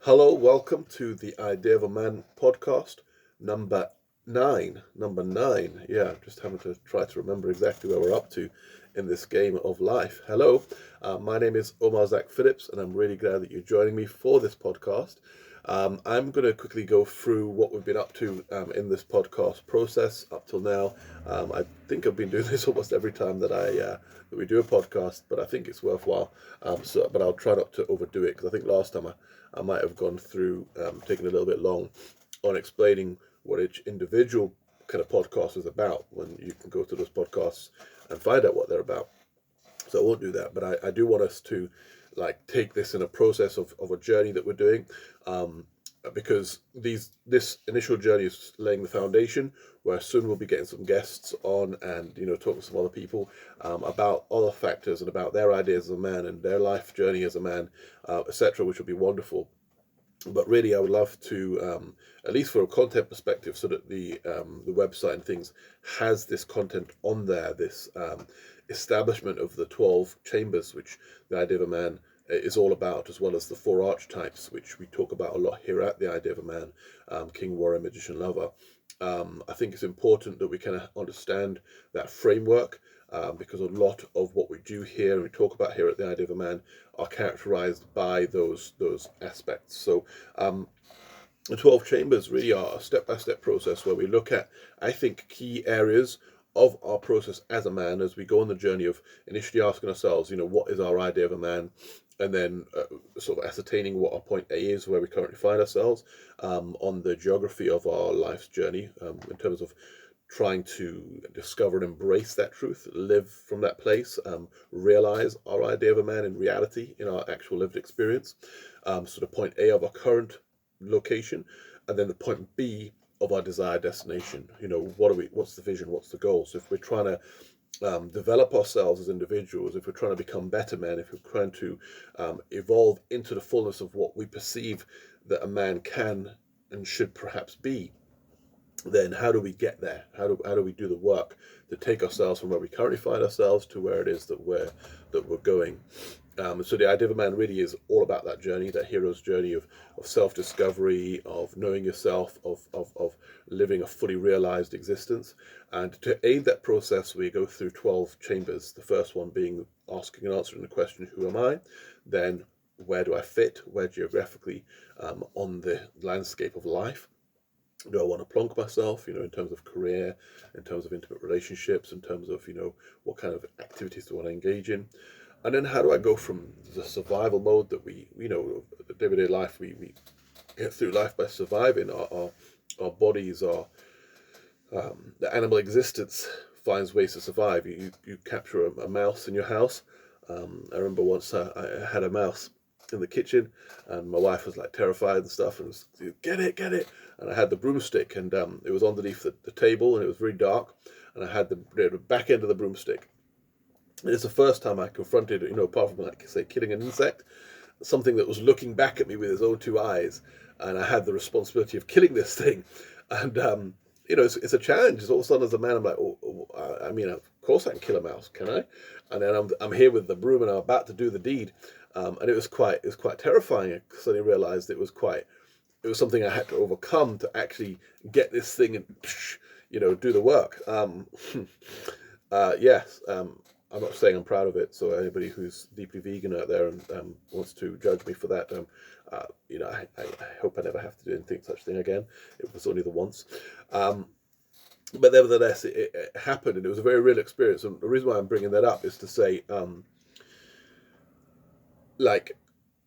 Hello, welcome to the Idea of a Man podcast, number nine. Number nine, yeah, just having to try to remember exactly where we're up to in this game of life. Hello, my name is Omar Zach Phillips, and I'm really glad that you're joining me for this podcast. I'm going to quickly go through what we've been up to in this podcast process up till now. I think I've been doing this almost every time that we do a podcast, but I think it's worthwhile. But I'll try not to overdo it because I think last time I might have gone through taking a little bit long on explaining what each individual kind of podcast is about. When you can go to those podcasts and find out what they're about. So I won't do that, but I do want us to take this in a process of a journey that we're doing, because this initial journey is laying the foundation, where soon we'll be getting some guests on and talking to some other people about other factors and about their ideas as a man and their life journey as a man, etc., which will be wonderful. But really, I would love to, at least for a content perspective, so that the website and things has this content on there, this establishment of the 12 chambers, which the Idea of a Man is all about, as well as the 4 archetypes, which we talk about a lot here at the Idea of a Man, King, Warrior, Magician, Lover. I think it's important that we kind of understand that framework, because a lot of what we do here and we talk about here at the Idea of a Man are characterized by those aspects. So the 12 chambers really are a step-by-step process where we look at, I think, key areas of our process as a man as we go on the journey of initially asking ourselves, what is our idea of a man? And then sort of ascertaining what our point A is, where we currently find ourselves on the geography of our life's journey, in terms of trying to discover and embrace that truth, live from that place, realize our idea of a man in reality, in our actual lived experience. So the point A of our current location, and then the point B of our desired destination. What's the vision? What's the goal? So if we're trying to develop ourselves as individuals, if we're trying to become better men, if we're trying to evolve into the fullness of what we perceive that a man can and should perhaps be, then how do we get there? How do we do the work to take ourselves from where we currently find ourselves to where it is that we're going? So the Idea of a Man really is all about that journey, that hero's journey of self-discovery, of knowing yourself, of living a fully realized existence. And to aid that process, we go through 12 chambers. The first one being asking and answering the question, who am I? Then, where do I fit? Where geographically on the landscape of life? Do I want to plonk myself, in terms of career, in terms of intimate relationships, in terms of, what kind of activities do I want to engage in? And then how do I go from the survival mode that we the day-to-day life, we get through life by surviving our bodies, the animal existence finds ways to survive. You capture a mouse in your house. I remember once I had a mouse in the kitchen, and my wife was terrified and stuff, and was, get it, and I had the broomstick, and it was underneath the table, and it was very dark, and I had the back end of the broomstick. And it's the first time I confronted, apart from say killing an insect, something that was looking back at me with his own 2 eyes, and I had the responsibility of killing this thing, and it's a challenge. All of a sudden, as a man, I'm like, I mean, of course I can kill a mouse, can I? And then I'm here with the broom, and I'm about to do the deed. And it was quite terrifying. I suddenly realized it was something I had to overcome to actually get this thing and do the work. Yes, I'm not saying I'm proud of it. So anybody who's deeply vegan out there and wants to judge me for that, I hope I never have to do anything such thing again. It was only the once. But nevertheless, it happened, and it was a very real experience. And the reason why I'm bringing that up is to say,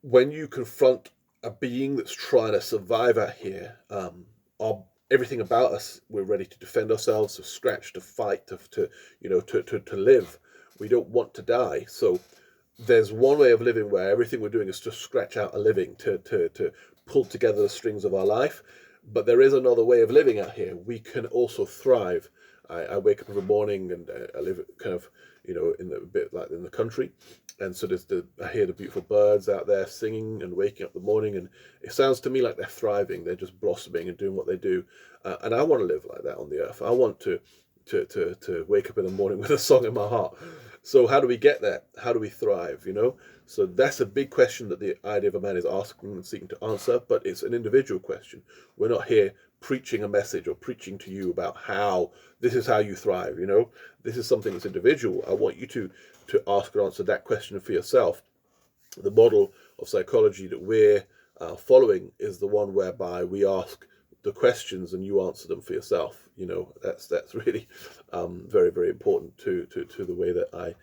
when you confront a being that's trying to survive out here, everything about us, we're ready to defend ourselves, to scratch, to fight, to live. We don't want to die. So there's one way of living where everything we're doing is to scratch out a living, to pull together the strings of our life. But there is another way of living out here. We can also thrive. I wake up every morning, and I live kind of, in the bit like in the country, and so I hear the beautiful birds out there singing and waking up in the morning, and it sounds to me like they're thriving. They're just blossoming and doing what they do, and I want to live like that on the earth. I want to to wake up in the morning with a song in my heart. So how do we get there? How do we thrive? So that's a big question that the idea of a man is asking and seeking to answer, but it's an individual question. We're not here preaching a message or preaching to you about how this is how you thrive. This is something that's individual. I want you to ask and answer that question for yourself. The model of psychology that we're following is the one whereby we ask the questions and you answer them for yourself. That's really very, very important to the way that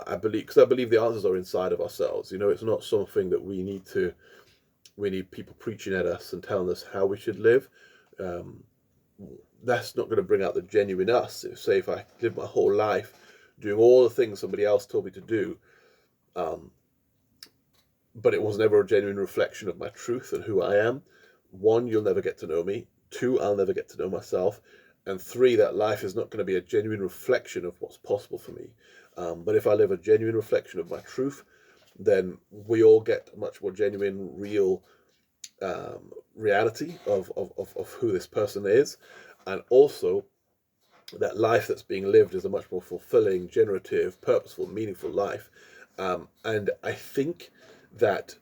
I believe, because I believe the answers are inside of ourselves. It's not something that we need people preaching at us and telling us how we should live. That's not going to bring out the genuine us. If I live my whole life doing all the things somebody else told me to do, but it was never a genuine reflection of my truth and who I am, one, you'll never get to know me. Two, I'll never get to know myself. And three, that life is not going to be a genuine reflection of what's possible for me. But if I live a genuine reflection of my truth, then we all get a much more genuine, real reality of who this person is. And also, that life that's being lived is a much more fulfilling, generative, purposeful, meaningful life. And I think that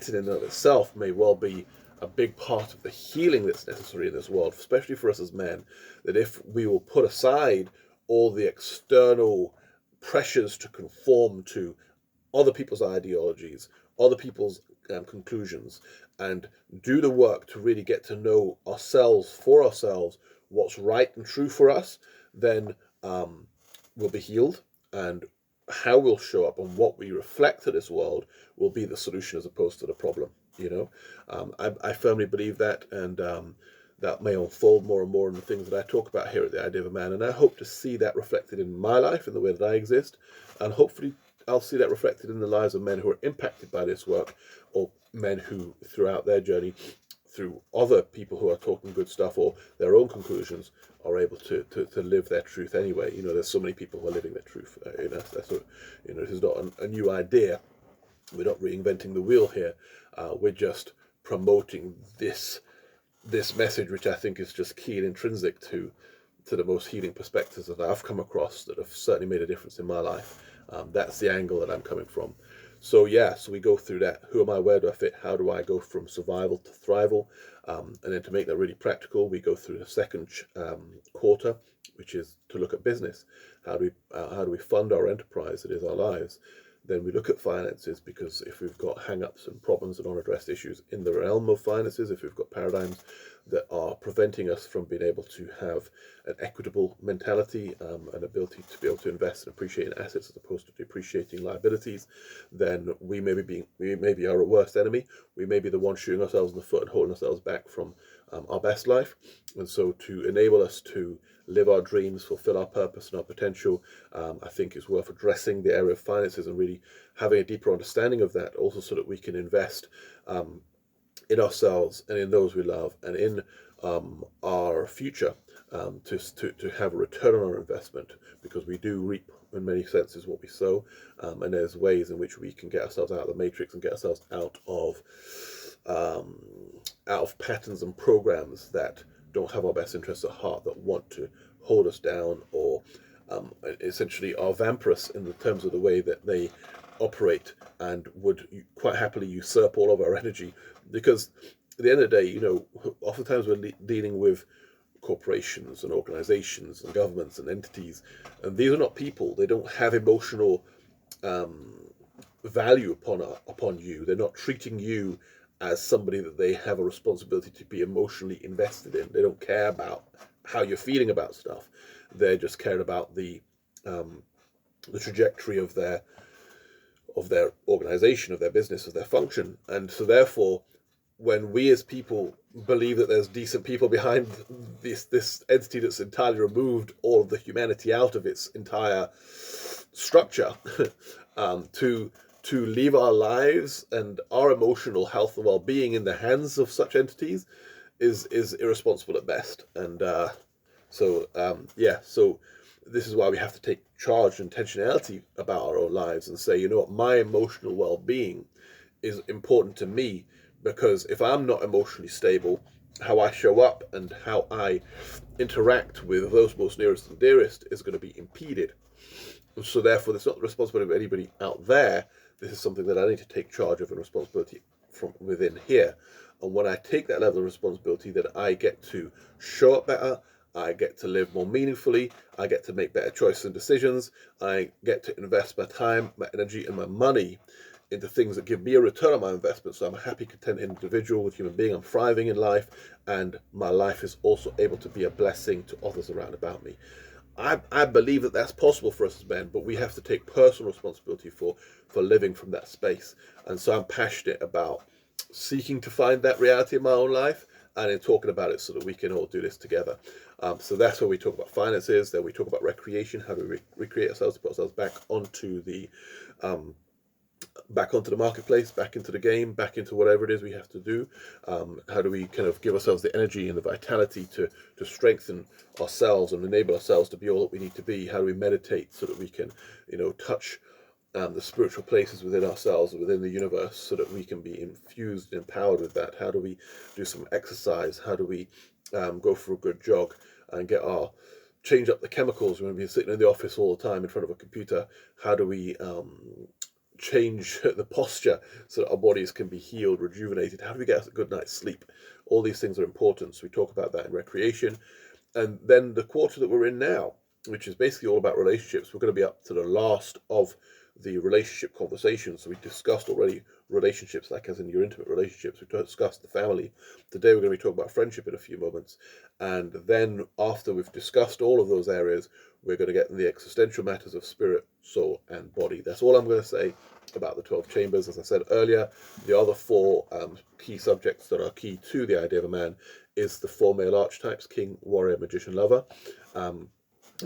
in and of itself may well be a big part of the healing that's necessary in this world, especially for us as men, that if we will put aside all the external pressures to conform to other people's ideologies, other people's conclusions, and do the work to really get to know ourselves for ourselves, what's right and true for us, then we'll be healed, and how we'll show up and what we reflect to this world will be the solution as opposed to the problem. I firmly believe that, and that may unfold more and more in the things that I talk about here at The Idea of a Man, and I hope to see that reflected in my life, in the way that I exist, and hopefully I'll see that reflected in the lives of men who are impacted by this work, or men who, throughout their journey, through other people who are talking good stuff or their own conclusions, are able to live their truth anyway. There's so many people who are living their truth. This is not a new idea. We're not reinventing the wheel here. We're just promoting this message, which I think is just key and intrinsic to the most healing perspectives that I've come across that have certainly made a difference in my life. That's the angle that I'm coming from. So we go through that. Who am I? Where do I fit? How do I go from survival to thrival? And then to make that really practical, we go through the second quarter, which is to look at business. How do we fund our enterprise that is our lives? Then we look at finances, because if we've got hang-ups and problems and unaddressed issues in the realm of finances, if we've got paradigms that are preventing us from being able to have an equitable mentality, an ability to be able to invest and appreciate in assets as opposed to depreciating liabilities, then we may be our worst enemy. We may be the one shooting ourselves in the foot and holding ourselves back from our best life. And so to enable us to live our dreams, fulfill our purpose and our potential, I think it's worth addressing the area of finances and really having a deeper understanding of that, also so that we can invest in ourselves and in those we love and in our future, to have a return on our investment, because we do reap in many senses what we sow, and there's ways in which we can get ourselves out of the matrix and get ourselves out of patterns and programs that don't have our best interests at heart, that want to hold us down, or essentially are vampirous in the terms of the way that they operate, and would quite happily usurp all of our energy. Because at the end of the day, oftentimes we're dealing with corporations and organizations and governments and entities, and these are not people. They don't have emotional value upon you. They're not treating you as somebody that they have a responsibility to be emotionally invested in. They don't care about how you're feeling about stuff. They're just cared about the trajectory of their organization, of their business, of their function. And so therefore, when we as people believe that there's decent people behind this entity that's entirely removed all of the humanity out of its entire structure, to leave our lives and our emotional health and well-being in the hands of such entities is irresponsible at best. And so this is why we have to take charge and intentionality about our own lives and say, what, my emotional well-being is important to me, because if I'm not emotionally stable, how I show up and how I interact with those most nearest and dearest is going to be impeded. So therefore, it's not the responsibility of anybody out there. This is something that I need to take charge of and responsibility from within here. And when I take that level of responsibility, then I get to show up better. I get to live more meaningfully. I get to make better choices and decisions. I get to invest my time, my energy, and my money into things that give me a return on my investment. So I'm a happy, content individual, human being. I'm thriving in life, and my life is also able to be a blessing to others around about me. I believe that that's possible for us as men, but we have to take personal responsibility for living from that space. And so I'm passionate about seeking to find that reality in my own life and in talking about it so that we can all do this together. So that's where we talk about finances. Then we talk about recreation, how do we recreate ourselves, to put ourselves back onto the marketplace, back into the game, back into whatever it is we have to do. How do we kind of give ourselves the energy and the vitality to strengthen ourselves and enable ourselves to be all that we need to be? How do we meditate so that we can, touch the spiritual places within ourselves and within the universe so that we can be infused and empowered with that? How do we do some exercise? How do we go for a good jog and change up the chemicals when we're sitting in the office all the time in front of a computer? How do we change the posture so that our bodies can be healed, rejuvenated? How do we get a good night's sleep? All these things are important. So we talk about that in recreation. And then the quarter that we're in now, which is basically all about relationships, we're going to be up to the last of the relationship conversations. So we discussed already relationships, like as in your intimate relationships. We discussed the family. Today we're going to be talking about friendship in a few moments. And then after we've discussed all of those areas, we're going to get in the existential matters of spirit, soul, and body. That's all I'm going to say about the 12 chambers. As I said earlier, the other four key subjects that are key to the idea of a man is the four male archetypes: king, warrior, magician, lover. And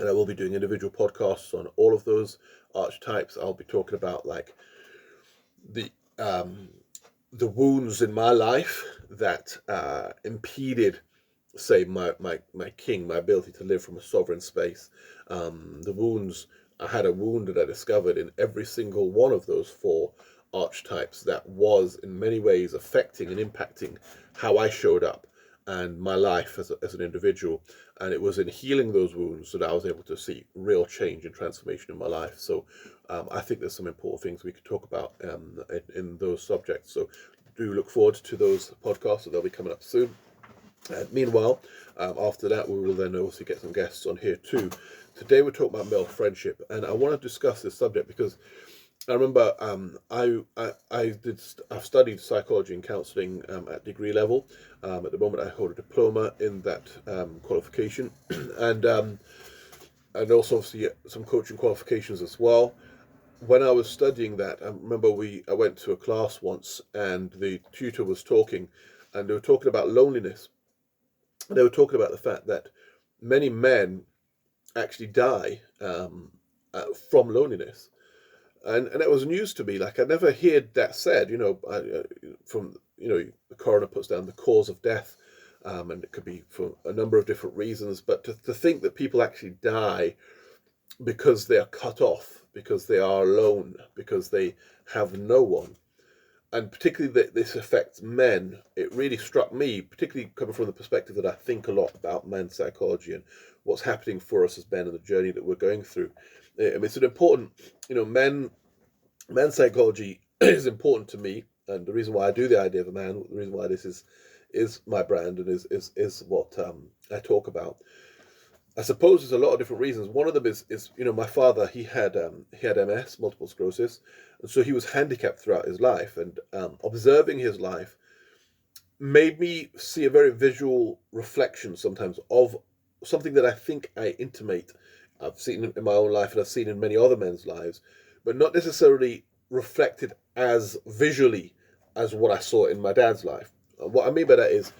I will be doing individual podcasts on all of those archetypes. I'll be talking about like the wounds in my life that impeded, say, my king, my ability to live from a sovereign space. The wounds, I had a wound that I discovered in every single one of those four archetypes that was in many ways affecting and impacting how I showed up and my life as an individual. And it was in healing those wounds that I was able to see real change and transformation in my life. So I think there's some important things we could talk about in those subjects. So do look forward to those podcasts, so they'll be coming up soon. Meanwhile, after that, we will then also get some guests on here too. Today we're talking about male friendship, and I want to discuss this subject because I remember I've studied psychology and counselling at degree level. At the moment, I hold a diploma in that qualification, and also obviously some coaching qualifications as well. When I was studying that, I remember I went to a class once, and the tutor was talking, and they were talking about loneliness. They were talking about the fact that many men actually die from loneliness. And that was news to me. Like, I never heard that said, the coroner puts down the cause of death, and it could be for a number of different reasons. But to think that people actually die because they are cut off, because they are alone, because they have no one, and particularly that this affects men, it really struck me, particularly coming from the perspective that I think a lot about men's psychology and what's happening for us as men and the journey that we're going through. I mean, it's an important, men's psychology is important to me, and the reason why I do the idea of a man, the reason why this is my brand and is what I talk about. I suppose there's a lot of different reasons. One of them is my father. He had MS, multiple sclerosis, and so he was handicapped throughout his life. And observing his life made me see a very visual reflection sometimes of something that I think I intimate. I've seen in my own life, and I've seen in many other men's lives, but not necessarily reflected as visually as what I saw in my dad's life. What I mean by that is,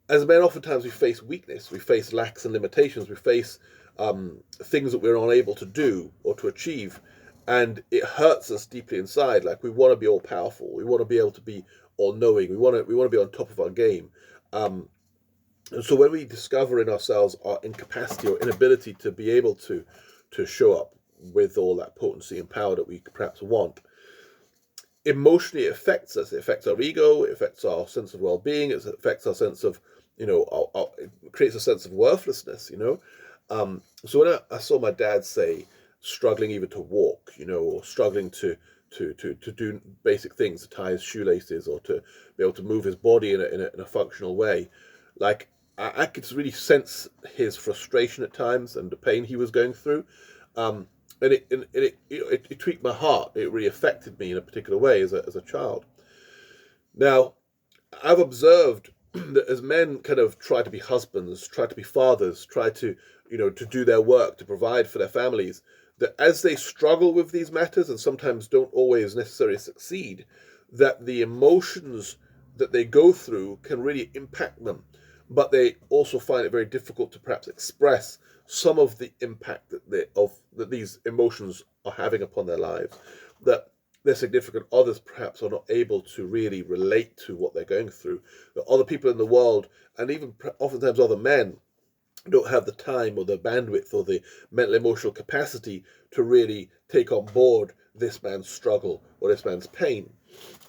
as men, oftentimes we face weakness, we face lacks and limitations, we face things that we're unable to do or to achieve, and it hurts us deeply inside. Like, we want to be all powerful, we want to be able to be all knowing, we want to be on top of our game. And so when we discover in ourselves our incapacity or inability to be able to show up with all that potency and power that we perhaps want, emotionally it affects us. It affects our ego, it affects our sense of well-being, it affects our sense of, it creates a sense of worthlessness, So when I saw my dad say struggling even to walk, or struggling to do basic things, to tie his shoelaces or to be able to move his body in a functional way, like I could really sense his frustration at times and the pain he was going through. And it tweaked my heart. It really affected me in a particular way as a child. Now, I've observed that as men kind of try to be husbands, try to be fathers, try to, to do their work, to provide for their families, that as they struggle with these matters and sometimes don't always necessarily succeed, that the emotions that they go through can really impact them. But they also find it very difficult to perhaps express some of the impact that these emotions are having upon their lives. That their significant others perhaps are not able to really relate to what they're going through. That other people in the world, and even oftentimes other men, don't have the time or the bandwidth or the mental emotional capacity to really take on board this man's struggle or this man's pain.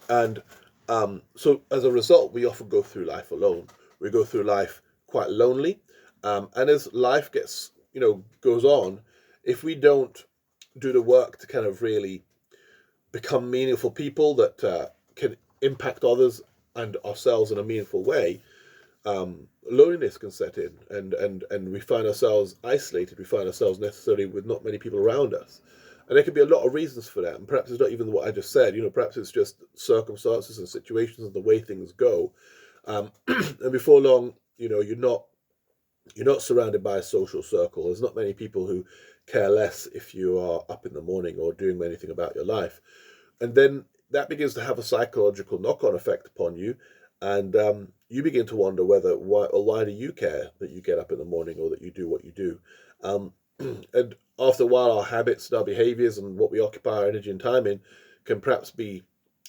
And so as a result, we often go through life alone. We go through life quite lonely. And as life gets, goes on, if we don't do the work to kind of really become meaningful people that can impact others and ourselves in a meaningful way, loneliness can set in, and we find ourselves isolated. We find ourselves necessarily with not many people around us, and there can be a lot of reasons for that. And perhaps it's not even what I just said. Perhaps it's just circumstances and situations and the way things go. And before long, you're not surrounded by a social circle. There's not many people who care less if you are up in the morning or doing anything about your life, and then that begins to have a psychological knock-on effect upon you. And you begin to wonder why do you care that you get up in the morning or that you do what you do? And after a while, our habits and our behaviors and what we occupy our energy and time in can perhaps be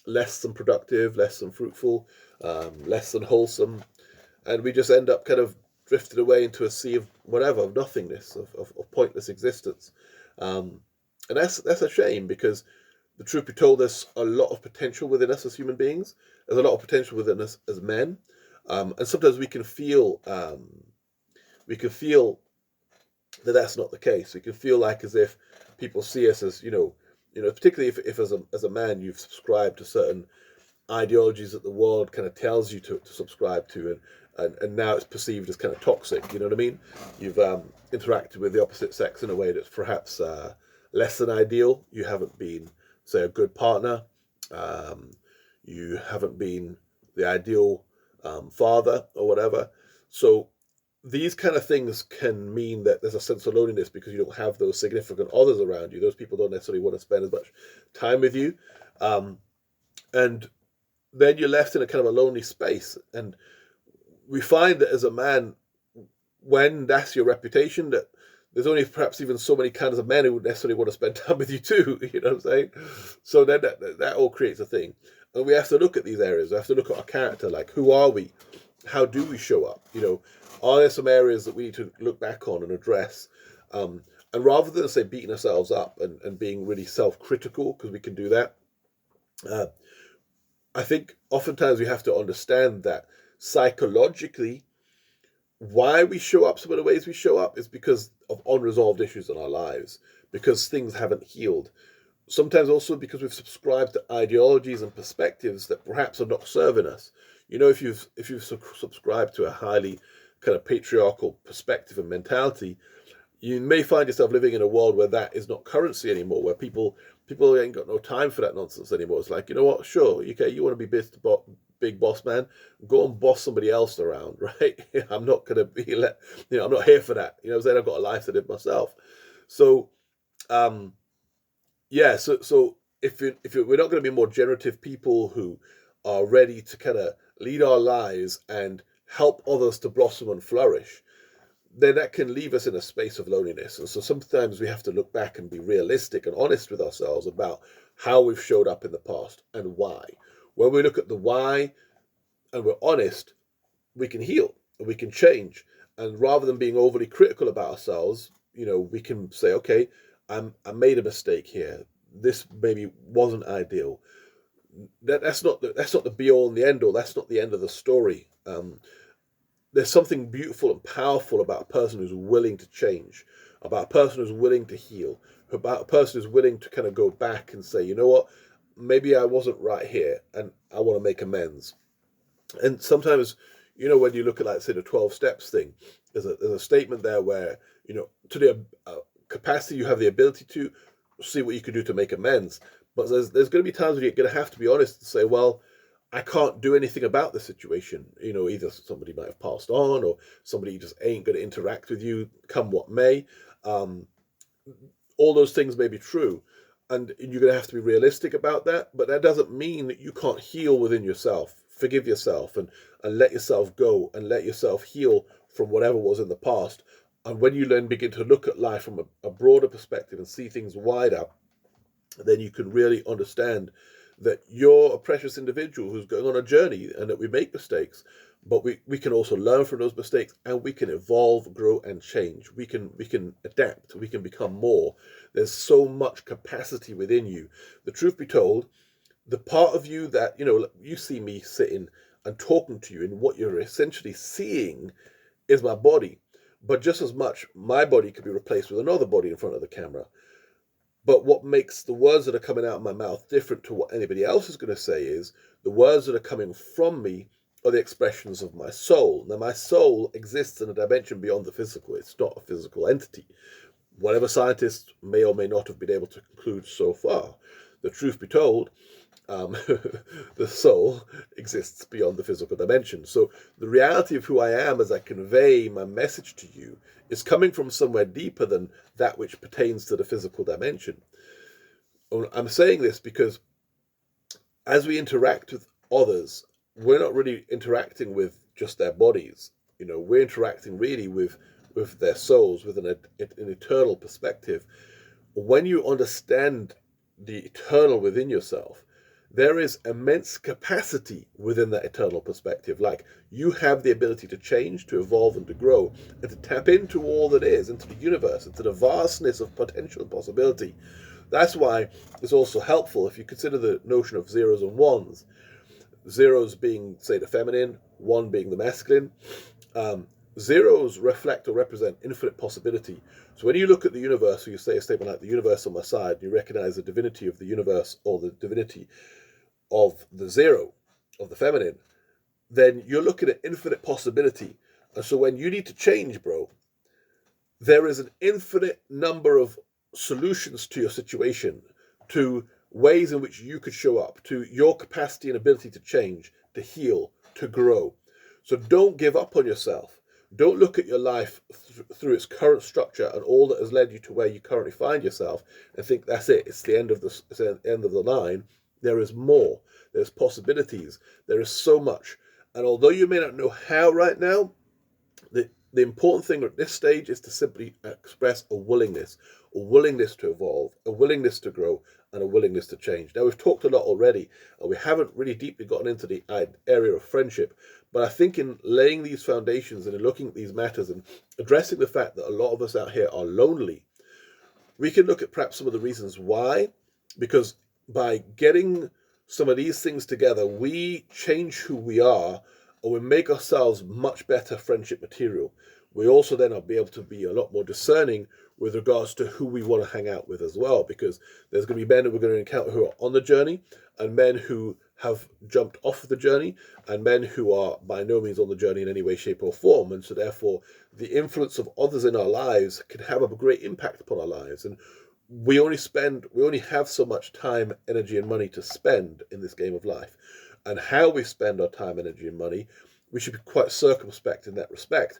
less than productive, less than fruitful, less than wholesome. And we just end up kind of drifted away into a sea of whatever, of nothingness, of pointless existence. And that's a shame, because the truth be told, there's a lot of potential within us as human beings. There's a lot of potential within us as men, and sometimes we can feel that that's not the case. We can feel like as if people see us as particularly if as a man you've subscribed to certain ideologies that the world kind of tells you to subscribe to, and now it's perceived as kind of toxic. You know what I mean? You've interacted with the opposite sex in a way that's perhaps less than ideal. You haven't been, say, a good partner. You haven't been the ideal father or whatever. So these kind of things can mean that there's a sense of loneliness because you don't have those significant others around you. Those people don't necessarily want to spend as much time with you. And then you're left in a kind of a lonely space. And we find that as a man, when that's your reputation, that there's only perhaps even so many kinds of men who would necessarily want to spend time with you too. You know what I'm saying? So then that all creates a thing. And we have to look at these areas. We have to look at our character. Like, who are we? How do we show up? Are there some areas that we need to look back on and address? And rather than, say, beating ourselves up and being really self-critical, because we can do that, I think oftentimes we have to understand that psychologically, why we show up some of the ways we show up is because of unresolved issues in our lives, because things haven't healed. Sometimes also because we've subscribed to ideologies and perspectives that perhaps are not serving us. If you've subscribed to a highly kind of patriarchal perspective and mentality, you may find yourself living in a world where that is not currency anymore, where people ain't got no time for that nonsense anymore. It's like, you know what, sure, okay, you want to be big boss man, go and boss somebody else around, right? I'm not going to be I'm not here for that. I'm saying? I've got a life to live myself. So, yeah, so if we're not going to be more generative people who are ready to kind of lead our lives and help others to blossom and flourish, then that can leave us in a space of loneliness. And so sometimes we have to look back and be realistic and honest with ourselves about how we've showed up in the past and why. When we look at the why and we're honest, we can heal and we can change. And rather than being overly critical about ourselves, we can say, okay, I made a mistake here. This maybe wasn't ideal. that's not the be all and the end all. That's not the end of the story. There's something beautiful and powerful about a person who's willing to change, about a person who's willing to heal, about a person who's willing to kind of go back and say, you know what, maybe I wasn't right here, and I want to make amends. And sometimes, when you look at, like, say, the 12 steps thing, there's a statement there where, to the capacity you have the ability to see what you can do to make amends. But there's going to be times when you're going to have to be honest and say, well, I can't do anything about the situation. Either somebody might have passed on, or somebody just ain't going to interact with you, come what may. Um, all those things may be true, and you're going to have to be realistic about that. But that doesn't mean that you can't heal within yourself, forgive yourself, and let yourself go, and let yourself heal from whatever was in the past. And when you then begin to look at life from a broader perspective and see things wider, then you can really understand that you're a precious individual who's going on a journey, and that we make mistakes, but we can also learn from those mistakes, and we can evolve, grow, and change. We can adapt, we can become more. There's so much capacity within you. The truth be told, the part of you that, you see me sitting and talking to you, and what you're essentially seeing is my body. But just as much, my body could be replaced with another body in front of the camera. But what makes the words that are coming out of my mouth different to what anybody else is going to say is the words that are coming from me are the expressions of my soul. Now, my soul exists in a dimension beyond the physical. It's not a physical entity. Whatever scientists may or may not have been able to conclude so far. The truth be told, the soul exists beyond the physical dimension. So the reality of who I am as I convey my message to you is coming from somewhere deeper than that which pertains to the physical dimension. I'm saying this because as we interact with others, we're not really interacting with just their bodies. We're interacting really with their souls, with an eternal perspective. When you understand the eternal within yourself, there is immense capacity within that eternal perspective. Like, you have the ability to change, to evolve, and to grow, and to tap into all that is, into the universe, into the vastness of potential and possibility. That's why it's also helpful if you consider the notion of zeros and ones. Zeros being, say, the feminine, one being the masculine. Zeros reflect or represent infinite possibility. So when you look at the universe, or you say a statement like the universe on my side, you recognize the divinity of the universe, or the divinity of the zero, of the feminine, then you're looking at infinite possibility. And so when you need to change, bro, there is an infinite number of solutions to your situation, to ways in which you could show up, to your capacity and ability to change, to heal, to grow. So don't give up on yourself. Don't look at your life through its current structure and all that has led you to where you currently find yourself and think that's it. It's the end of the line. There is more. There's possibilities. There is so much. And although you may not know how right now, the important thing at this stage is to simply express a willingness to evolve, a willingness to grow, and a willingness to change. Now, we've talked a lot already, and we haven't really deeply gotten into the area of friendship, but I think in laying these foundations and in looking at these matters and addressing the fact that a lot of us out here are lonely, we can look at perhaps some of the reasons why, because by getting some of these things together, we change who we are, or we make ourselves much better friendship material. We also then will be able to be a lot more discerning with regards to who we want to hang out with as well, because there's going to be men that we're going to encounter who are on the journey, and men who have jumped off of the journey, and men who are by no means on the journey in any way, shape, or form. And so therefore, the influence of others in our lives can have a great impact upon our lives. And we only have so much time, energy, and money to spend in this game of life. And how we spend our time, energy, and money, we should be quite circumspect in that respect,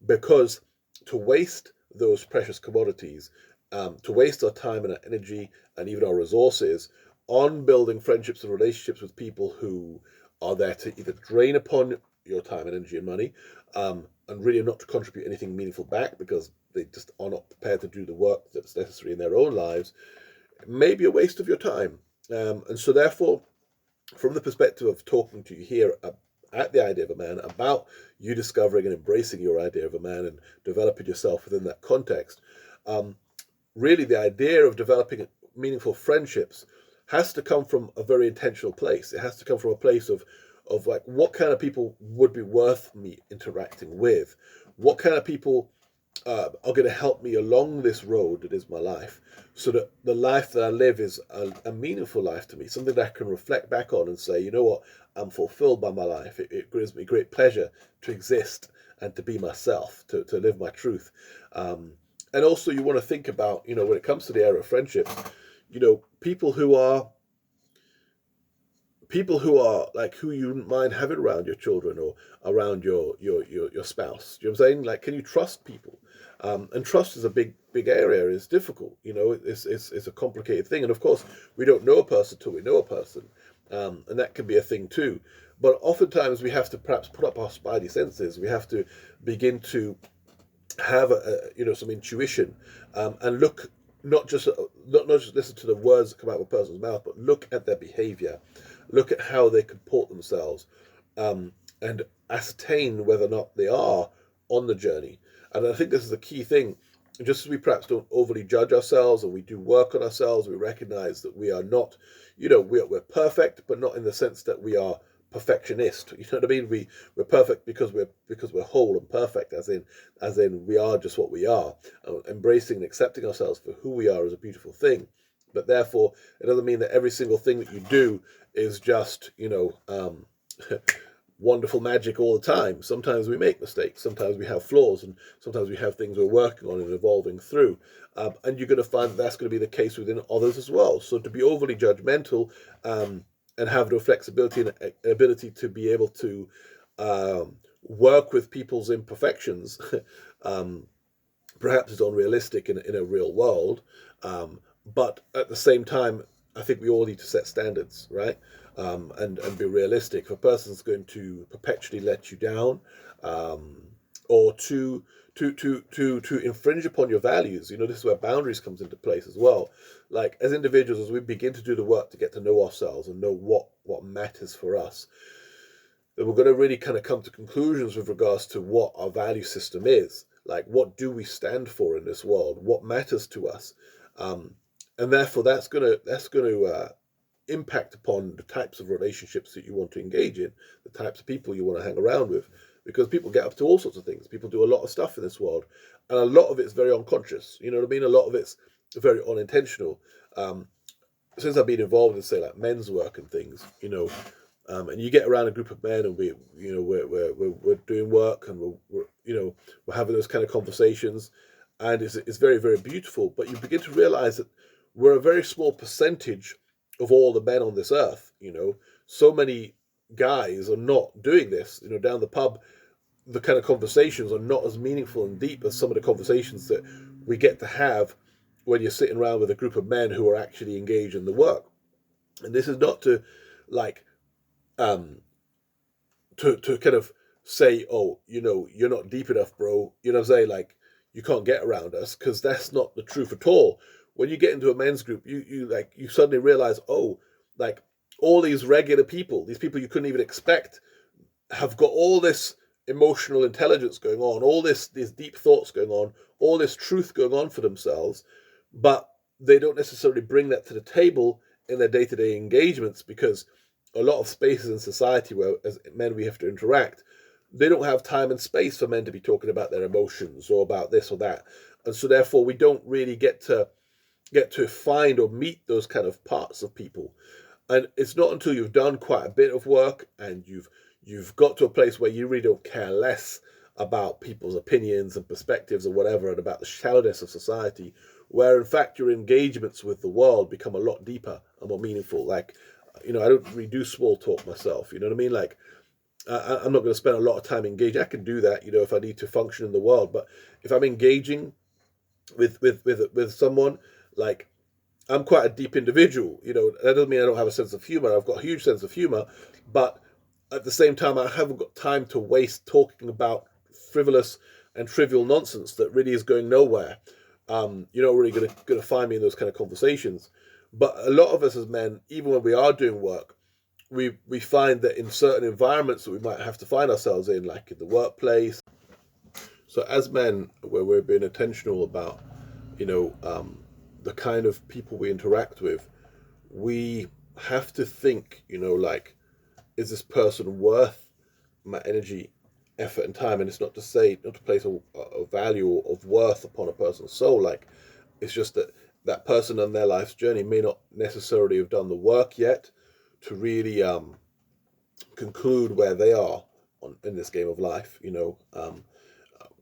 because to waste those precious commodities, to waste our time and our energy and even our resources on building friendships and relationships with people who are there to either drain upon your time, energy, and money, and really not to contribute anything meaningful back because they just are not prepared to do the work that's necessary in their own lives, it may be a waste of your time. And so therefore, from the perspective of talking to you here at the idea of a man, about you discovering and embracing your idea of a man and developing yourself within that context, really the idea of developing meaningful friendships has to come from a very intentional place. It has to come from a place of like, what kind of people would be worth me interacting with? What kind of people are going to help me along this road that is my life, so that the life that I live is a meaningful life to me, something that I can reflect back on and say, you know what, I'm fulfilled by my life. It gives me great pleasure to exist and to be myself, to live my truth. And also, you want to think about, when it comes to the area of friendships, people who are like, who you wouldn't mind having around your children or around your spouse. Do you know what I'm saying? Like, can you trust people? And trust is a big area. It's difficult. It's a complicated thing. And of course, we don't know a person till we know a person, and that can be a thing too. But oftentimes we have to perhaps put up our spidey senses. We have to begin to have some intuition, and look, not just listen to the words that come out of a person's mouth, but look at their behavior, look at how they comport themselves, and ascertain whether or not they are on the journey. And I think this is the key thing. Just as we perhaps don't overly judge ourselves, and we do work on ourselves, we recognize that we are not, we're perfect, but not in the sense that we are perfectionist. You know what I mean? We're perfect because we're whole and perfect, as in we are just what we are. Embracing and accepting ourselves for who we are is a beautiful thing. But therefore, it doesn't mean that every single thing that you do is just wonderful magic all the time. Sometimes we make mistakes, sometimes we have flaws, and sometimes we have things we're working on and evolving through. And you're going to find that's going to be the case within others as well. So to be overly judgmental, and have the flexibility and ability to be able to work with people's imperfections, perhaps is unrealistic in a real world. But at the same time, I think we all need to set standards, right? And be realistic. If a person's going to perpetually let you down, or to infringe upon your values, this is where boundaries comes into place as well. Like, as individuals, as we begin to do the work to get to know ourselves and know what matters for us, then we're going to really kind of come to conclusions with regards to what our value system is. Like, what do we stand for in this world? What matters to us? And therefore, that's going to impact upon the types of relationships that you want to engage in, the types of people you want to hang around with, because people get up to all sorts of things. People do a lot of stuff in this world, and a lot of it's very unconscious. You know what I mean? A lot of it's very unintentional. Since I've been involved in, say, like men's work and things, and you get around a group of men, and we're doing work, and we're having those kind of conversations, and it's very, very beautiful. But you begin to realize that we're a very small percentage of all the men on this earth. So many guys are not doing this. Down the pub, the kind of conversations are not as meaningful and deep as some of the conversations that we get to have when you're sitting around with a group of men who are actually engaged in the work. And this is not to like to kind of say, oh, you're not deep enough, bro. You know what I'm saying? Like, you can't get around us, because that's not the truth at all. When you get into a men's group, you suddenly realize, oh, like, all these regular people, these people you couldn't even expect, have got all this emotional intelligence going on, all these deep thoughts going on, all this truth going on for themselves, but they don't necessarily bring that to the table in their day-to-day engagements, because a lot of spaces in society where as men we have to interact, they don't have time and space for men to be talking about their emotions or about this or that. And so therefore we don't really get to find or meet those kind of parts of people. And it's not until you've done quite a bit of work and you've got to a place where you really don't care less about people's opinions and perspectives or whatever, and about the shallowness of society, where in fact your engagements with the world become a lot deeper and more meaningful. Like, I don't really do small talk myself. You know what I mean? Like, I'm not going to spend a lot of time engaging. I can do that, if I need to function in the world. But if I'm engaging with someone, like, I'm quite a deep individual. That doesn't mean I don't have a sense of humor. I've got a huge sense of humor, but at the same time, I haven't got time to waste talking about frivolous and trivial nonsense that really is going nowhere. You're not really going to find me in those kind of conversations. But a lot of us as men, even when we are doing work, we find that in certain environments that we might have to find ourselves in, like in the workplace. So as men, where we're being intentional about, the kind of people we interact with, we have to think, like, is this person worth my energy, effort, and time? And it's not to say, not to place a value of worth upon a person's soul. Like, it's just that that person on their life's journey may not necessarily have done the work yet to really conclude where they are in this game of life.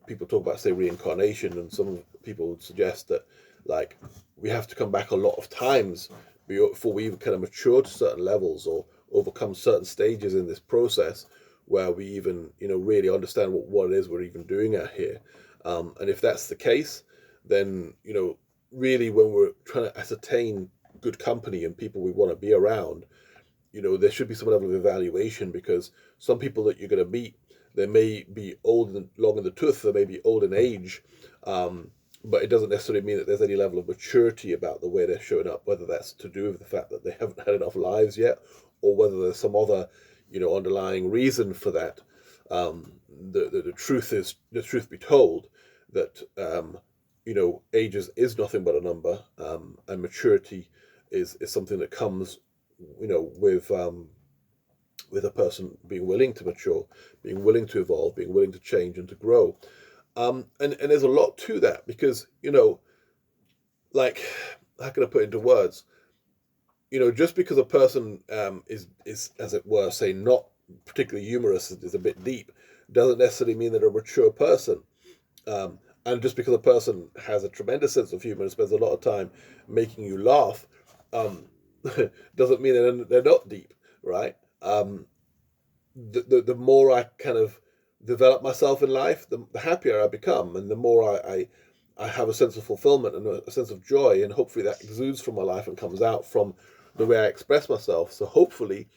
People talk about, say, reincarnation, and some people would suggest that, like, we have to come back a lot of times before we even kind of mature to certain levels or overcome certain stages in this process where we even, really understand what it is we're even doing out here. And if that's the case, then, really when we're trying to ascertain good company and people we want to be around, there should be some level of evaluation, because some people that you're going to meet, they may be old and long in the tooth, they may be old in age, but it doesn't necessarily mean that there's any level of maturity about the way they're showing up, whether that's to do with the fact that they haven't had enough lives yet, or whether there's some other, underlying reason for that. The truth be told, that age is nothing but a number, and maturity is something that comes, with a person being willing to mature, being willing to evolve, being willing to change and to grow. And there's a lot to that, because, like, how can I put it into words? Just because a person is, as it were, say, not particularly humorous, is a bit deep, doesn't necessarily mean that they're a mature person. And just because a person has a tremendous sense of humor and spends a lot of time making you laugh, um, doesn't mean that they're not deep, right? The more I kind of develop myself in life, the happier I become, and the more I have a sense of fulfillment and a sense of joy, and hopefully that exudes from my life and comes out from the way I express myself. So hopefully,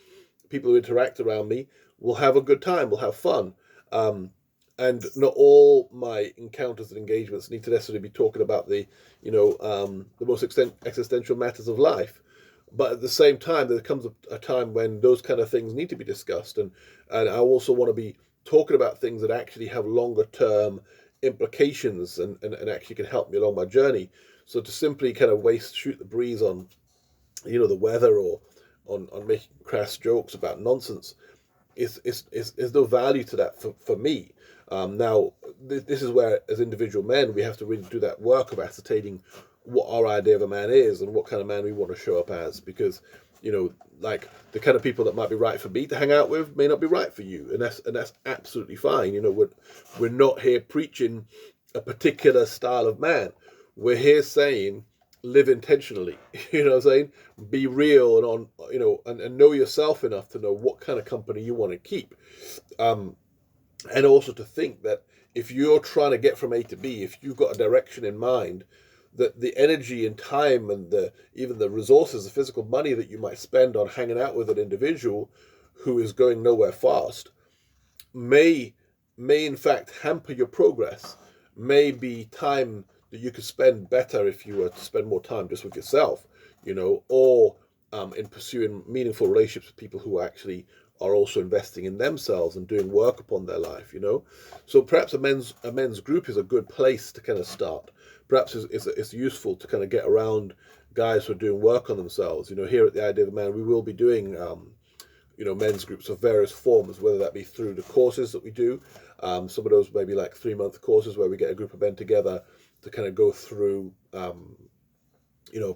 people who interact around me will have a good time, will have fun. Um, and not all my encounters and engagements need to necessarily be talking about the most existential matters of life. But at the same time, there comes a time when those kind of things need to be discussed, and I also want to be talking about things that actually have longer term implications, and actually can help me along my journey. So to simply kind of shoot the breeze on, the weather, or on making crass jokes about nonsense, is no value to that for me. Now, this is where, as individual men, we have to really do that work of ascertaining what our idea of a man is and what kind of man we want to show up as, because, like, the kind of people that might be right for me to hang out with may not be right for you, and that's absolutely fine. We're not here preaching a particular style of man. We're here saying, live intentionally. You know what I'm saying? Be real, and and know yourself enough to know what kind of company you want to keep. Um, and also to think that if you're trying to get from A to B, if you've got a direction in mind, that the energy and time and even the resources, the physical money that you might spend on hanging out with an individual who is going nowhere fast may may in fact hamper your progress, may be time that you could spend better if you were to spend more time just with yourself, or in pursuing meaningful relationships with people who actually are also investing in themselves and doing work upon their life. So perhaps a men's group is a good place to kind of start. Perhaps it's useful to kind of get around guys who are doing work on themselves. Here at the Idea of a Man, we will be doing men's groups of various forms, whether that be through the courses that we do. Some of those may be like 3-month courses where we get a group of men together to kind of go through,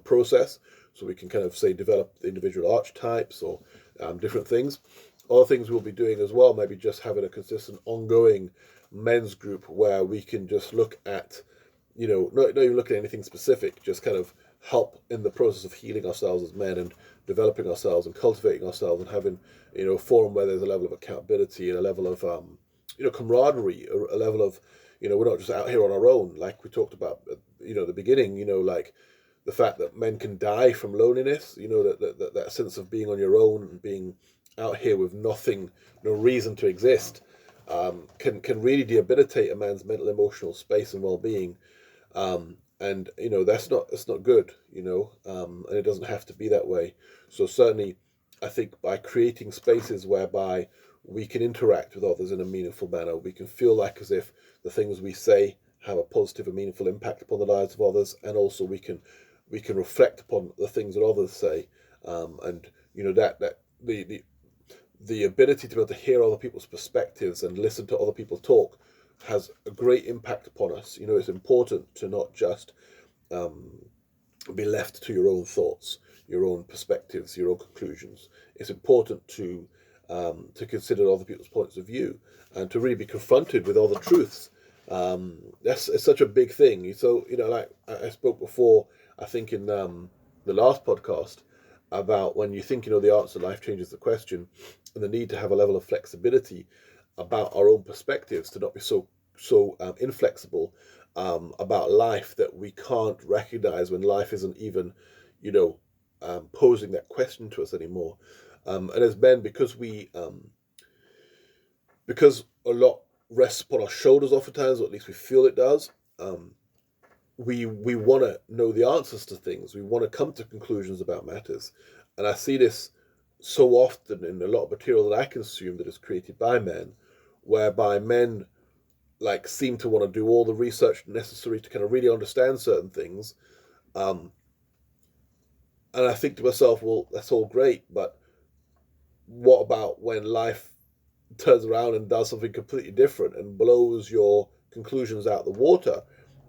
process, so we can kind of, say, develop the individual archetypes, or different things. Other things we'll be doing as well, maybe just having a consistent, ongoing men's group where we can just look at, not even look at anything specific, just kind of help in the process of healing ourselves as men, and developing ourselves and cultivating ourselves, and having, a forum where there's a level of accountability and a level of, camaraderie, a level of, we're not just out here on our own, like we talked about, the beginning, like the fact that men can die from loneliness, that sense of being on your own and being out here with nothing, no reason to exist, can really debilitate a man's mental, emotional space and well-being. And that's not good, and it doesn't have to be that way. So certainly, I think by creating spaces whereby we can interact with others in a meaningful manner, we can feel like as if the things we say have a positive and meaningful impact upon the lives of others, and also we can reflect upon the things that others say. And that the ability to be able to hear other people's perspectives and listen to other people talk has a great impact upon us. It's important to not just um, be left to your own thoughts, your own perspectives, your own conclusions. It's important to consider other people's points of view and to really be confronted with other truths. That's it's such a big thing. So like I spoke before, I think in the last podcast about when you think the answer, life changes the question, and the need to have a level of flexibility about our own perspectives, to not be so inflexible about life that we can't recognize when life isn't even, posing that question to us anymore. And as men, because a lot rests upon our shoulders oftentimes, or at least we feel it does. We want to know the answers to things. We want to come to conclusions about matters, and I see this so often in a lot of material that I consume that is created by men, whereby men like seem to want to do all the research necessary to kind of really understand certain things. Um, and I think to myself, well, that's all great, but what about when life turns around and does something completely different and blows your conclusions out the water?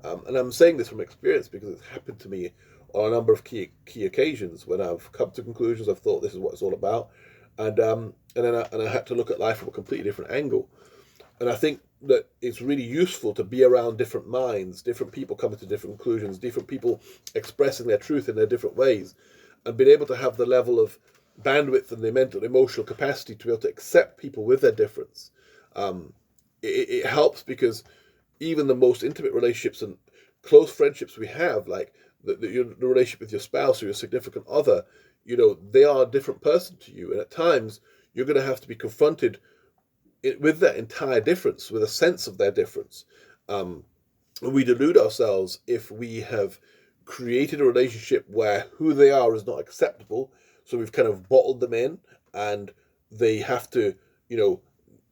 And I'm saying this from experience because it's happened to me on a number of key occasions when I've come to conclusions. I've thought this is what it's all about, and I had to look at life from a completely different angle. And I think that it's really useful to be around different minds, different people coming to different conclusions, different people expressing their truth in their different ways, and being able to have the level of bandwidth and the mental emotional capacity to be able to accept people with their difference. It helps because even the most intimate relationships and close friendships we have, like the relationship with your spouse or your significant other, they are a different person to you. And at times, you're going to have to be confronted with that entire difference, with a sense of their difference. We delude ourselves if we have created a relationship where who they are is not acceptable. So we've kind of bottled them in, and they have to,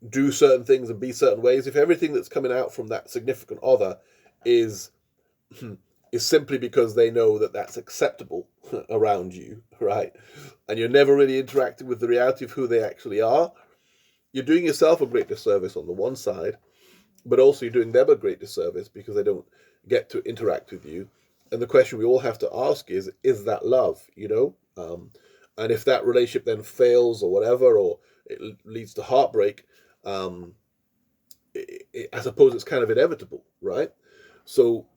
do certain things and be certain ways. If everything that's coming out from that significant other is is simply because they know that that's acceptable around you, right? And you're never really interacting with the reality of who they actually are, you're doing yourself a great disservice on the one side, but also you're doing them a great disservice because they don't get to interact with you. And the question we all have to ask is that love, And if that relationship then fails or whatever, or it leads to heartbreak, I suppose it's kind of inevitable, right? So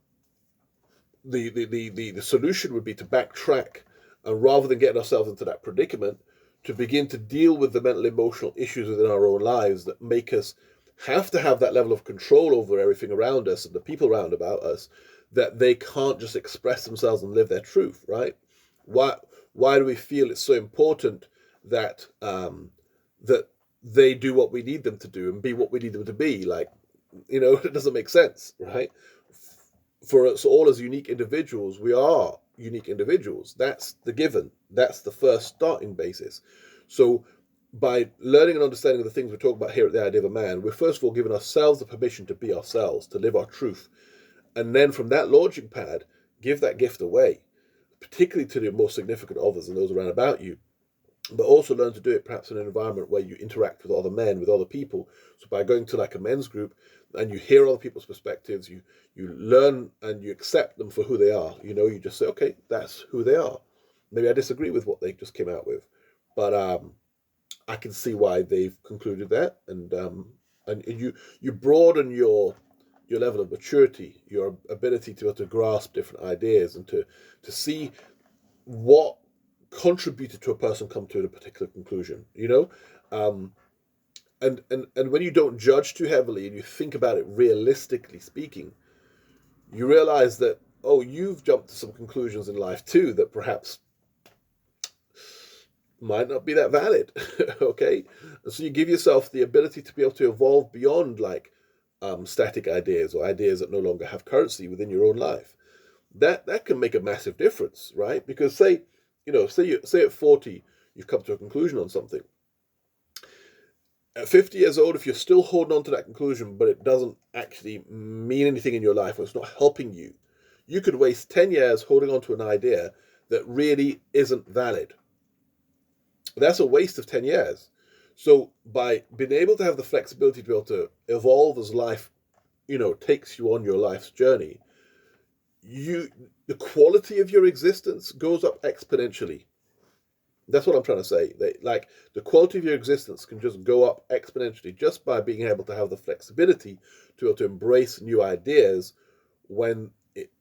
the solution would be to backtrack, and rather than getting ourselves into that predicament, to begin to deal with the mental emotional issues within our own lives that make us have to have that level of control over everything around us and the people around about us, that they can't just express themselves and live their truth, right? Why do we feel it's so important that that they do what we need them to do and be what we need them to be? Like, it doesn't make sense, right? For us all as unique individuals, we are unique individuals. That's the given. That's the first starting basis. So by learning and understanding the things we're talking about here at the Idea of a Man, we're first of all giving ourselves the permission to be ourselves, to live our truth. And then from that launching pad, give that gift away, particularly to the most significant others and those around about you, but also learn to do it perhaps in an environment where you interact with other men, with other people. So by going to like a men's group and you hear other people's perspectives, you learn and you accept them for who they are. You just say, okay, that's who they are. Maybe I disagree with what they just came out with, but I can see why they've concluded that, and you broaden your level of maturity, your ability to be able to grasp different ideas and to see what contributed to a person come to a particular conclusion, um, and when you don't judge too heavily and you think about it realistically speaking, you realize that, oh, you've jumped to some conclusions in life too that perhaps might not be that valid. Okay, and so you give yourself the ability to be able to evolve beyond like static ideas or ideas that no longer have currency within your own life. That can make a massive difference, right? Because say at 40 you've come to a conclusion on something. At 50 years old, if you're still holding on to that conclusion, but it doesn't actually mean anything in your life, or it's not helping you, you could waste 10 years holding on to an idea that really isn't valid. That's a waste of 10 years. So by being able to have the flexibility to be able to evolve as life, takes you on your life's journey, the quality of your existence goes up exponentially. That's what I'm trying to say. Like the quality of your existence can just go up exponentially just by being able to have the flexibility to be able to embrace new ideas when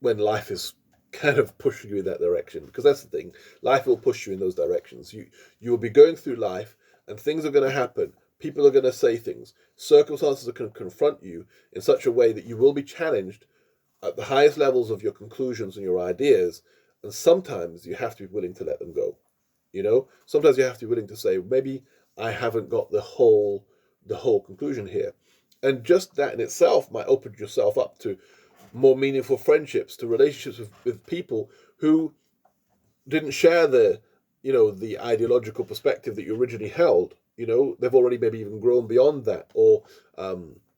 life is kind of pushing you in that direction. Because that's the thing, life will push you in those directions. You will be going through life, and things are going to happen. People are going to say things. Circumstances are going to confront you in such a way that you will be challenged at the highest levels of your conclusions and your ideas. And sometimes you have to be willing to let them go. Sometimes you have to be willing to say, maybe I haven't got the whole conclusion here. And just that in itself might open yourself up to more meaningful friendships, to relationships with people who didn't share the ideological perspective that you originally held. They've already maybe even grown beyond that, or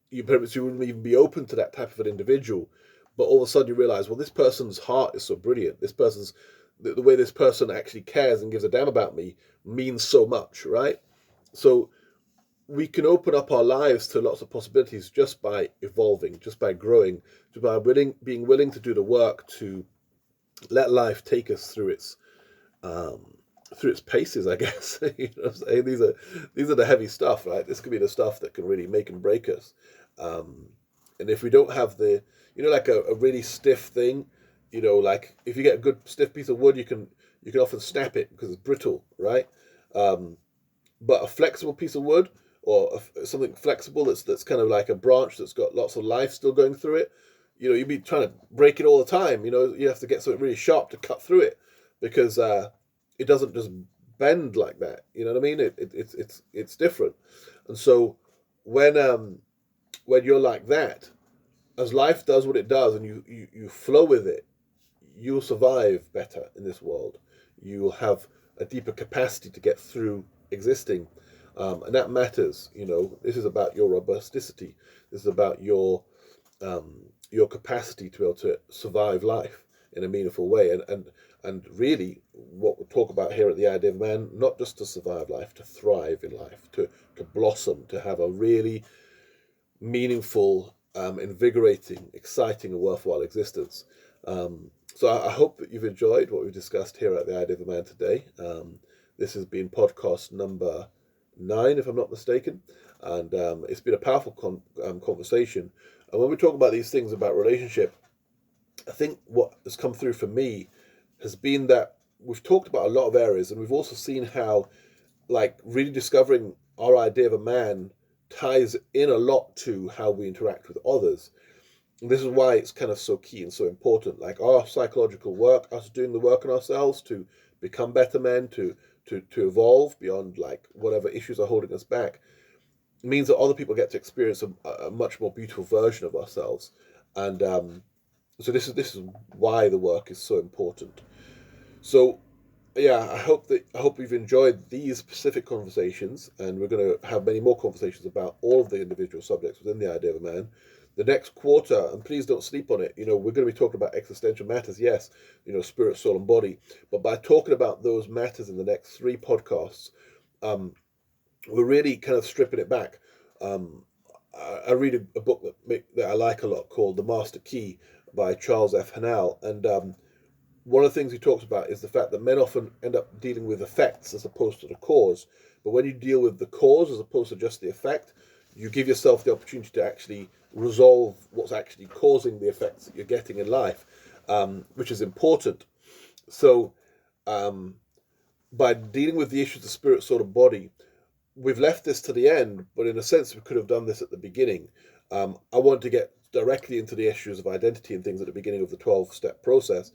you wouldn't even be open to that type of an individual. But all of a sudden you realize, well, this person's heart is so brilliant. The way this person actually cares and gives a damn about me means so much, right? So we can open up our lives to lots of possibilities just by evolving, just by growing, just by being willing to do the work to let life take us through its paces, I guess. What I'm saying? These are the heavy stuff, right? This could be the stuff that can really make and break us. And if we don't have like a really stiff thing, like if you get a good stiff piece of wood, you can often snap it because it's brittle, right? But a flexible piece of wood, or something flexible that's kind of like a branch that's got lots of life still going through it, you'd be trying to break it all the time. You have to get something really sharp to cut through it, because it doesn't just bend like that. You know what I mean? It's different. And so when you're like that, as life does what it does, and you flow with it, you'll survive better in this world. You will have a deeper capacity to get through existing, and that matters. This is about your robusticity. This is about your capacity to be able to survive life in a meaningful way, and really what we talk about here at the Idea of Man, not just to survive life, to thrive in life, to blossom, to have a really meaningful, invigorating, exciting, and worthwhile existence. So I hope that you've enjoyed what we've discussed here at the Idea of a Man today. This has been podcast number 9, if I'm not mistaken, and it's been a powerful conversation. And when we talk about these things about relationship, I think what has come through for me has been that we've talked about a lot of areas, and we've also seen how, like, really discovering our idea of a man ties in a lot to how we interact with others. And this is why it's kind of so key and so important. Like our psychological work, us doing the work on ourselves to become better men, to evolve beyond like whatever issues are holding us back, means that other people get to experience a much more beautiful version of ourselves. And so this is why the work is so important. So yeah, I hope you've enjoyed these specific conversations, and we're going to have many more conversations about all of the individual subjects within the Idea of a Man. The next quarter, and please don't sleep on it, we're going to be talking about existential matters, yes, spirit, soul, and body, but by talking about those matters in the next 3 podcasts, we're really kind of stripping it back. I read a book that I like a lot called The Master Key by Charles F. Hannell, and one of the things he talks about is the fact that men often end up dealing with effects as opposed to the cause. But when you deal with the cause as opposed to just the effect, you give yourself the opportunity to actually resolve what's actually causing the effects that you're getting in life, which is important. So by dealing with the issues of spirit, soul, and body, we've left this to the end, but in a sense we could have done this at the beginning. I want to get directly into the issues of identity and things at the beginning of the 12-step process.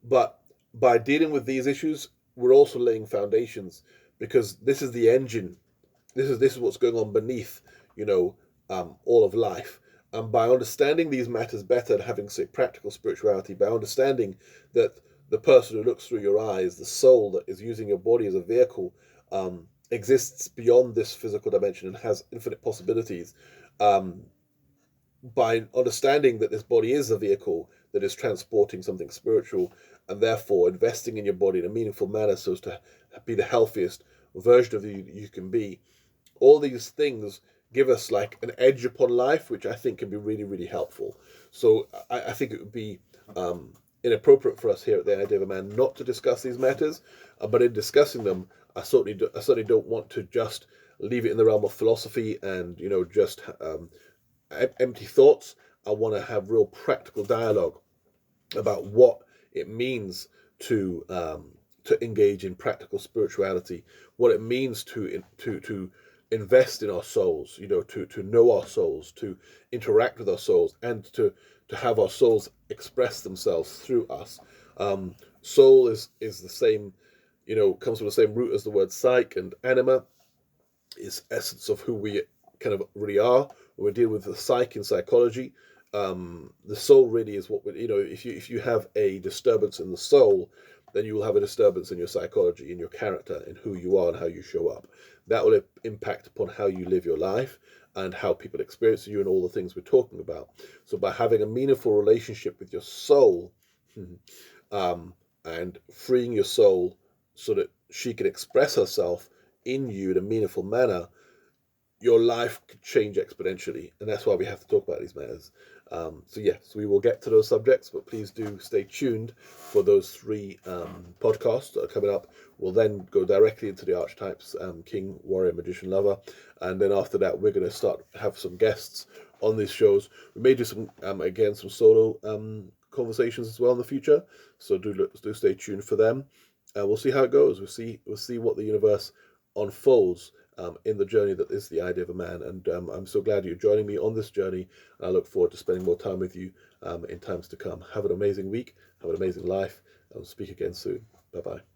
But by dealing with these issues, we're also laying foundations, because this is the engine. This is what's going on beneath, all of life. And by understanding these matters better and having, say, practical spirituality, by understanding that the person who looks through your eyes, the soul that is using your body as a vehicle, exists beyond this physical dimension and has infinite possibilities. By understanding that this body is a vehicle that is transporting something spiritual, and therefore investing in your body in a meaningful manner so as to be the healthiest, version of you can be. All these things give us like an edge upon life, which I think can be really, really helpful. So I think it would be inappropriate for us here at the Idea of a Man not to discuss these matters, but in discussing them, I certainly don't want to just leave it in the realm of philosophy and just empty thoughts. I want to have real practical dialogue about what it means to engage in practical spirituality, what it means to invest in our souls, to know our souls, to interact with our souls, and to have our souls express themselves through us. Soul is the same, comes from the same root as the word psyche, and anima is essence of who we kind of really are. When we deal with the psyche in psychology, the soul really is what if you have a disturbance in the soul, then you will have a disturbance in your psychology, in your character, in who you are and how you show up. That will impact upon how you live your life and how people experience you and all the things we're talking about. So by having a meaningful relationship with your soul, and freeing your soul so that she can express herself in you in a meaningful manner, your life could change exponentially. And that's why we have to talk about these matters. So yes, we will get to those subjects, but please do stay tuned for those 3 podcasts that are coming up. We'll then go directly into the archetypes, King, Warrior, Magician, Lover. And then after that, we're going to have some guests on these shows. We may do some, again, some solo conversations as well in the future. So do stay tuned for them. We'll see how it goes. We'll see what the universe unfolds in the journey that is the Idea of a Man. And I'm so glad you're joining me on this journey. I look forward to spending more time with you in times to come. Have an amazing week. Have an amazing life. And we'll speak again soon. Bye-bye.